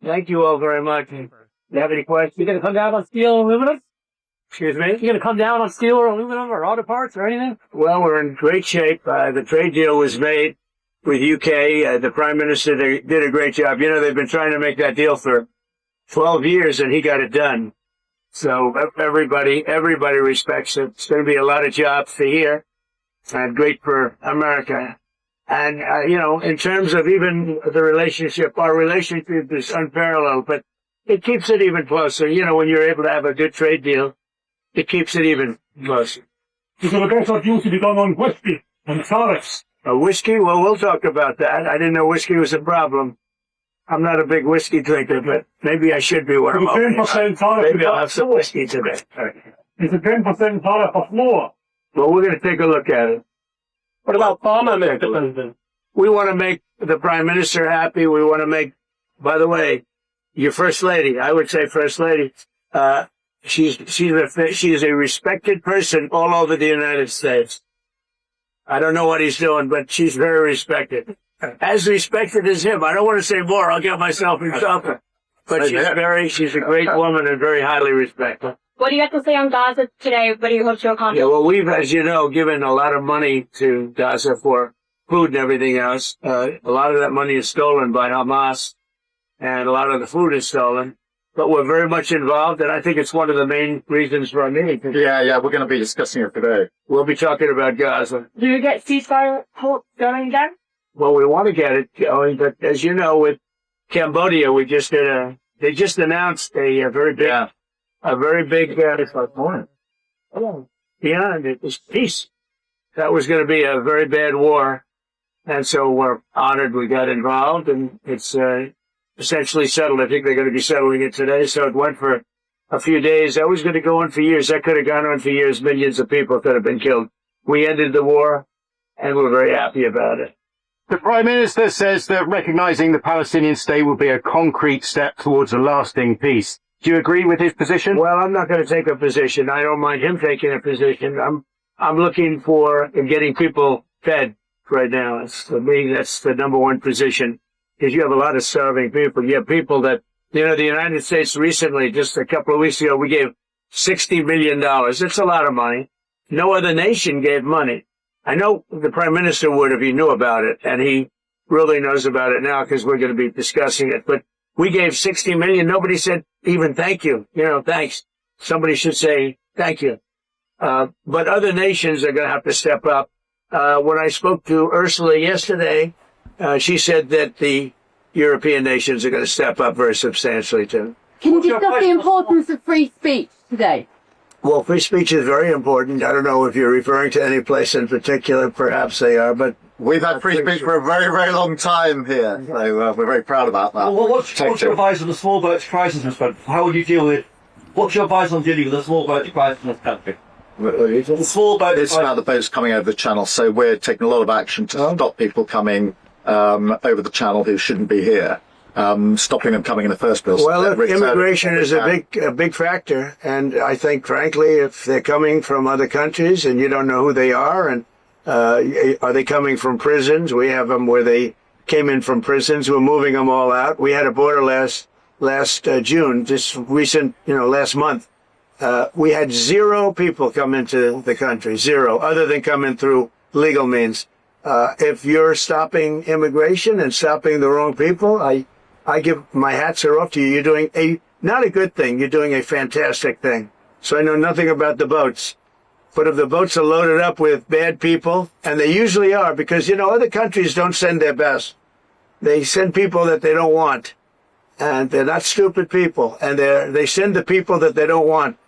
Thank you all very much. You have any questions? You going to come down on steel or aluminum? Excuse me? You going to come down on steel or aluminum or auto parts or anything? Well, we're in great shape. The trade deal was made with UK. The Prime Minister did a great job. You know, they've been trying to make that deal for 12 years, and he got it done. So everybody respects it. It's going to be a lot of jobs for here and great for America. And, in terms of even the relationship, our relationship is unparalleled, but it keeps it even closer. You know, when you're able to have a good trade deal, it keeps it even closer. So the best of you to be done on whiskey and tariffs. Whiskey? Well, we'll talk about that. I didn't know whiskey was a problem. I'm not a big whiskey drinker, but maybe I should be one of them. Maybe I'll have some whiskey today. It's a 10% tariff of more. Well, we're going to take a look at it. What about Palmer, Mr. President? We want to make the Prime Minister happy. We want to make, by the way, your First Lady, I would say First Lady, she's a respected person all over the United States. I don't know what he's doing, but she's very respected. As respected as him. I don't want to say more. I'll get myself in trouble. But she's a great woman and very highly respected. What do you have to say on Gaza today? What do you hope to accomplish? Yeah, well, we've, as you know, given a lot of money to Gaza for food and everything else. A lot of that money is stolen by Hamas, and a lot of the food is stolen. But we're very much involved, and I think it's one of the main reasons for our meeting. Yeah, we're going to be discussing it today. We'll be talking about Gaza. Do you get ceasefire going again? Well, we want to get it going, but as you know, with Cambodia, they just announced a very big, it was peace. That was going to be a very bad war. And so we're honored we got involved, and it's essentially settled. I think they're going to be settling it today. So it went for a few days. That was going to go on for years. That could have gone on for years. Millions of people could have been killed. We ended the war, and we're very happy about it. The Prime Minister says that recognizing the Palestinian state will be a concrete step towards a lasting peace. Do you agree with his position? Well, I'm not going to take a position. I don't mind him taking a position. I'm looking for getting people fed right now. For me, that's the number one position, because you have a lot of starving people. You have people that, the United States recently, just a couple of weeks ago, we gave $60 million. It's a lot of money. No other nation gave money. I know the Prime Minister would if he knew about it, and he really knows about it now because we're going to be discussing it. But we gave $60 million. Nobody said even thank you. Thanks. Somebody should say thank you. But other nations are going to have to step up. When I spoke to Ursula yesterday, she said that the European nations are going to step up very substantially too. Can you discuss the importance of free speech today? Well, free speech is very important. I don't know if you're referring to any place in particular. Perhaps they are, but we've had free speech for a very, very long time here, so we're very proud about that. Well, what's your advice on the small boats crisis, Mr. President? How would you deal with it? What's your advice on dealing with the small boat crisis in this country? The small boat. It's about the boats coming over the channel, so we're taking a lot of action to stop people coming over the channel who shouldn't be here. Stopping them coming in the first place. Well, immigration is a big factor, and I think, frankly, if they're coming from other countries and you don't know who they are, and are they coming from prisons? We have them where they came in from prisons. We're moving them all out. We had a border last June, just recent, last month. We had 0 people come into the country, 0, other than coming through legal means. If you're stopping immigration and stopping the wrong people, I give my hats are off to you. You're doing not a good thing. You're doing a fantastic thing. So I know nothing about the boats. But if the boats are loaded up with bad people, and they usually are, because, other countries don't send their best. They send people that they don't want. And they're not stupid people. And they send the people that they don't want.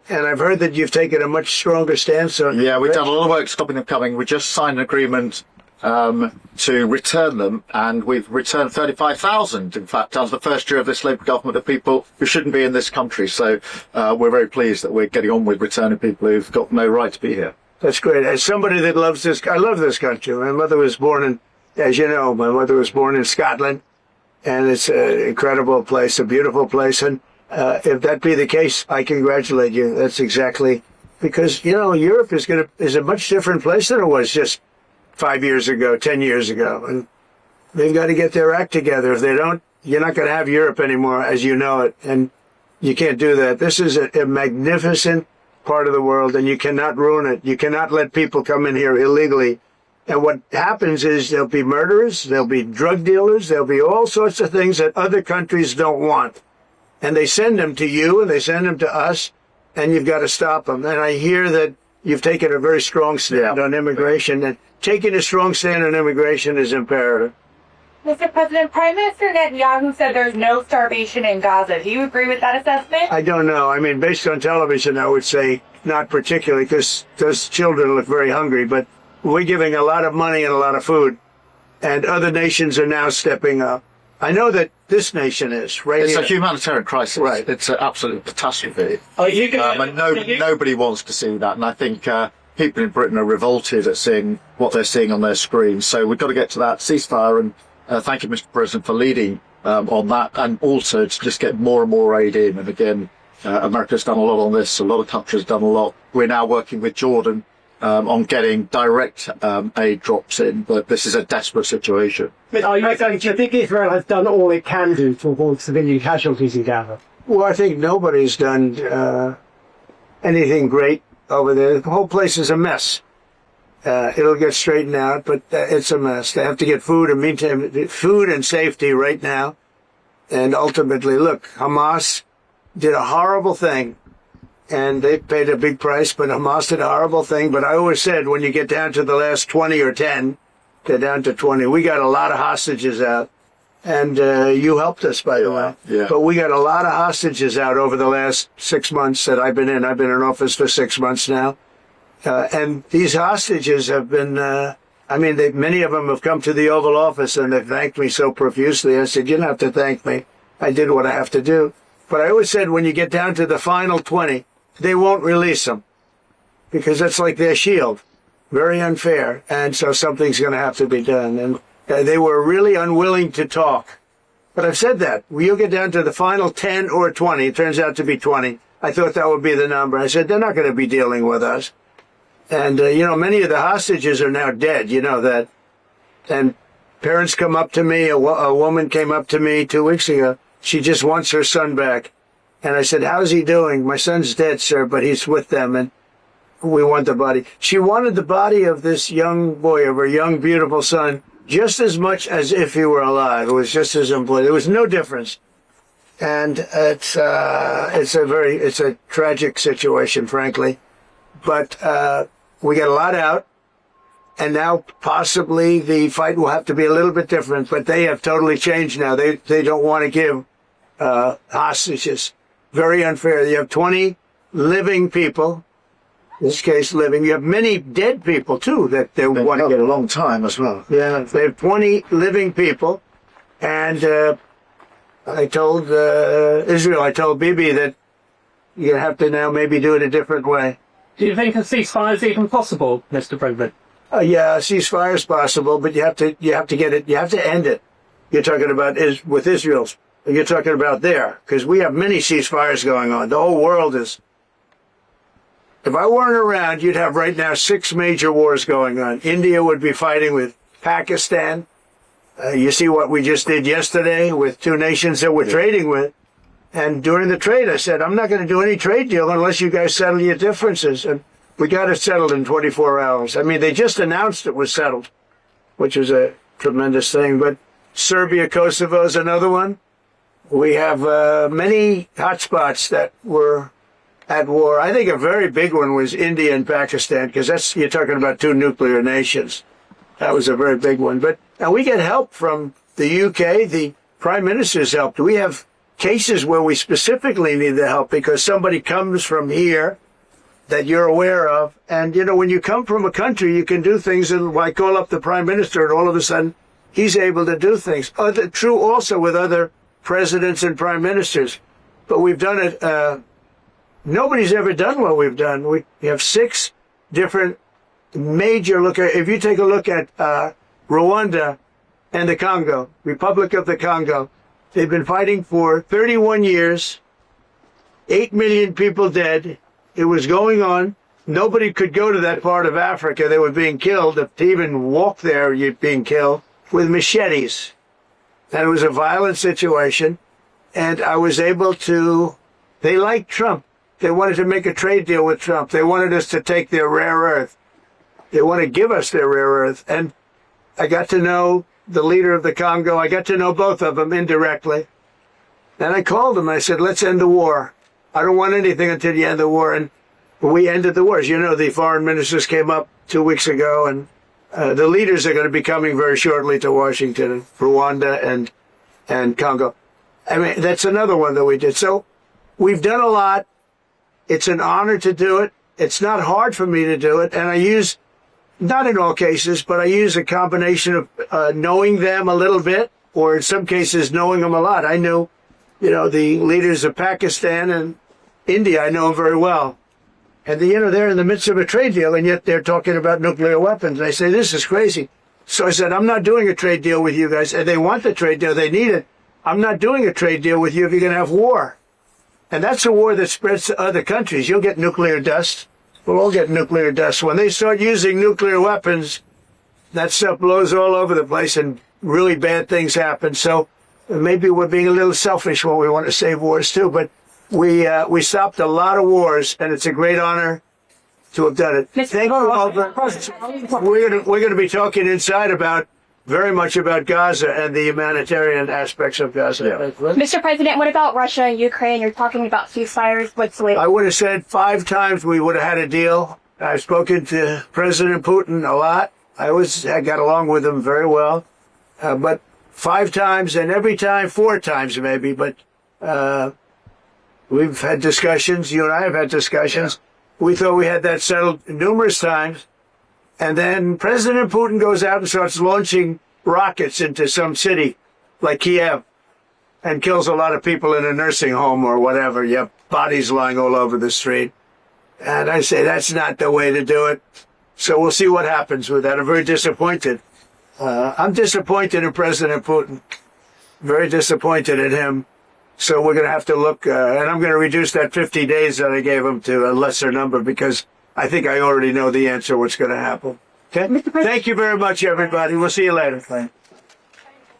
And I've heard that you've taken a much stronger stance on. Yeah, we've done a lot of work stopping them coming. We just signed an agreement to return them, and we've returned 35,000, in fact, as the first year of this Labour government, of people who shouldn't be in this country. So we're very pleased that we're getting on with returning people who've got no right to be here. That's great. As somebody that loves this, I love this country. My mother was born in, as you know, in Scotland, and it's an incredible place, a beautiful place. And if that be the case, I congratulate you. That's exactly, because, Europe is a much different place than it was just 5 years ago, 10 years ago. And they've got to get their act together. If they don't, You're not going to have Europe anymore as you know it, and you can't do that. This is a magnificent part of the world, and you cannot ruin it. You cannot let people come in here illegally. And what happens is there'll be murderers, there'll be drug dealers, there'll be all sorts of things that other countries don't want. And they send them to you, and they send them to us, and you've got to stop them. And I hear that you've taken a very strong stand on immigration, and taking a strong stand on immigration is imperative. Mr. President, Prime Minister Netanyahu said there's no starvation in Gaza. Do you agree with that assessment? I don't know. I mean, based on television, I would say not particularly, because those children look very hungry. But we're giving a lot of money and a lot of food, and other nations are now stepping up. I know that this nation is, right? It's here. a humanitarian crisis. Right. It's an absolute catastrophe. Are you And nobody wants to see that. And I think people in Britain are revolted at seeing what they're seeing on their screens. So we've got to get to that ceasefire. And thank you, Mr. President, for leading on that, and also to just get more and more aid in. And again, America's done a lot on this. A lot of countries have done a lot. We're now working with Jordan on getting direct aid drops in, but this is a desperate situation. Do you think Israel has done all it can do to avoid civilian casualties in Gaza? Well, I think nobody's done anything great over there. The whole place is a mess. It'll get straightened out, but it's a mess. They have to get food and meantime, food and safety right now. And ultimately, look, Hamas did a horrible thing, and they paid a big price, but Hamas did a horrible thing. But I always said, when you get down to the last 20 or 10, they're down to 20. We got a lot of hostages out, and you helped us, by the way. Yeah. But we got a lot of hostages out over the last 6 months that I've been in. I've been in office for 6 months now. And these hostages have been, many of them have come to the Oval Office and they've thanked me so profusely. I said, you don't have to thank me. I did what I have to do. But I always said, when you get down to the final 20, they won't release them, because that's like their shield. Very unfair. And so something's going to have to be done. And they were really unwilling to talk. But I've said that. When you get down to the final 10 or 20, it turns out to be 20. I thought that would be the number. I said, they're not going to be dealing with us. And, many of the hostages are now dead, you know that. And parents come up to me, a woman came up to me 2 weeks ago. She just wants her son back. And I said, how's he doing? My son's dead, sir, but he's with them, and we want the body. She wanted the body of this young boy, of her young, beautiful son, just as much as if he were alive. It was just as important. There was no difference. And it's a tragic situation, frankly. But we got a lot out, and now possibly the fight will have to be a little bit different. But they have totally changed now. They don't want to give hostages. Very unfair. You have 20 living people. In this case, living. You have many dead people too that they want to get a long time as well. Yeah, they have 20 living people, and I told Israel, I told Bibi that you have to now maybe do it a different way. Do you think a ceasefire is even possible, Mr. President? Yeah, a ceasefire is possible, but you have to get it. You have to end it. You're talking about with Israel's. You're talking about there, because we have many ceasefires going on. The whole world is. If I weren't around, you'd have right now 6 major wars going on. India would be fighting with Pakistan. You see what we just did yesterday with 2 nations that we're trading with. And during the trade, I said, I'm not going to do any trade deal unless you guys settle your differences. And we got it settled in 24 hours. I mean, they just announced it was settled, which was a tremendous thing. But Serbia, Kosovo is another one. We have many hotspots that were at war. I think a very big one was India and Pakistan, because you're talking about 2 nuclear nations. That was a very big one. But now we get help from the UK. The Prime Minister's helped. We have cases where we specifically need the help because somebody comes from here that you're aware of. And, when you come from a country, you can do things, and I call up the Prime Minister, and all of a sudden he's able to do things. True also with other presidents and prime ministers. But we've done it. Nobody's ever done what we've done. We have 6 different major if you take a look at Rwanda and the Congo, Republic of the Congo, they've been fighting for 31 years, 8 million people dead. It was going on. Nobody could go to that part of Africa. They were being killed. To even walk there, you're being killed with machetes. And it was a violent situation. And I was able to, they liked Trump. They wanted to make a trade deal with Trump. They wanted us to take their rare earth. They want to give us their rare earth. And I got to know the leader of the Congo. I got to know both of them indirectly. And I called them. I said, let's end the war. I don't want anything until you end the war. And we ended the war. As you know, the foreign ministers came up 2 weeks ago, and the leaders are going to be coming very shortly to Washington, Rwanda and Congo. I mean, that's another one that we did. So we've done a lot. It's an honor to do it. It's not hard for me to do it. And I use, not in all cases, but I use a combination of knowing them a little bit, or in some cases knowing them a lot. I know, the leaders of Pakistan and India, I know them very well. And, they're in the midst of a trade deal, and yet they're talking about nuclear weapons. I say, this is crazy. So I said, I'm not doing a trade deal with you guys. And they want the trade deal. They need it. I'm not doing a trade deal with you if you're going to have war. And that's a war that spreads to other countries. You'll get nuclear dust. We'll all get nuclear dust. When they start using nuclear weapons, that stuff blows all over the place and really bad things happen. So maybe we're being a little selfish when we want to save wars too. But we stopped a lot of wars, and it's a great honor to have done it. Thank you all. We're going to be talking inside very much about Gaza and the humanitarian aspects of Gaza. Yeah. Mr. President, what about Russia and Ukraine? You're talking about ceasefires. What's the latest? I would have said 5 times we would have had a deal. I've spoken to President Putin a lot. I got along with him very well. But 5 times, and every time 4 times maybe. But we've had discussions. You and I have had discussions. Yeah. We thought we had that settled numerous times. And then President Putin goes out and starts launching rockets into some city like Kiev and kills a lot of people in a nursing home or whatever. You have bodies lying all over the street. And I say, that's not the way to do it. So we'll see what happens with that. I'm very disappointed. I'm disappointed in President Putin. Very disappointed in him. So we're going to have to look, and I'm going to reduce that 50 days that I gave him to a lesser number because I think I already know the answer what's going to happen. Okay? Thank you very much, everybody. We'll see you later.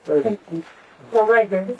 Well, right then.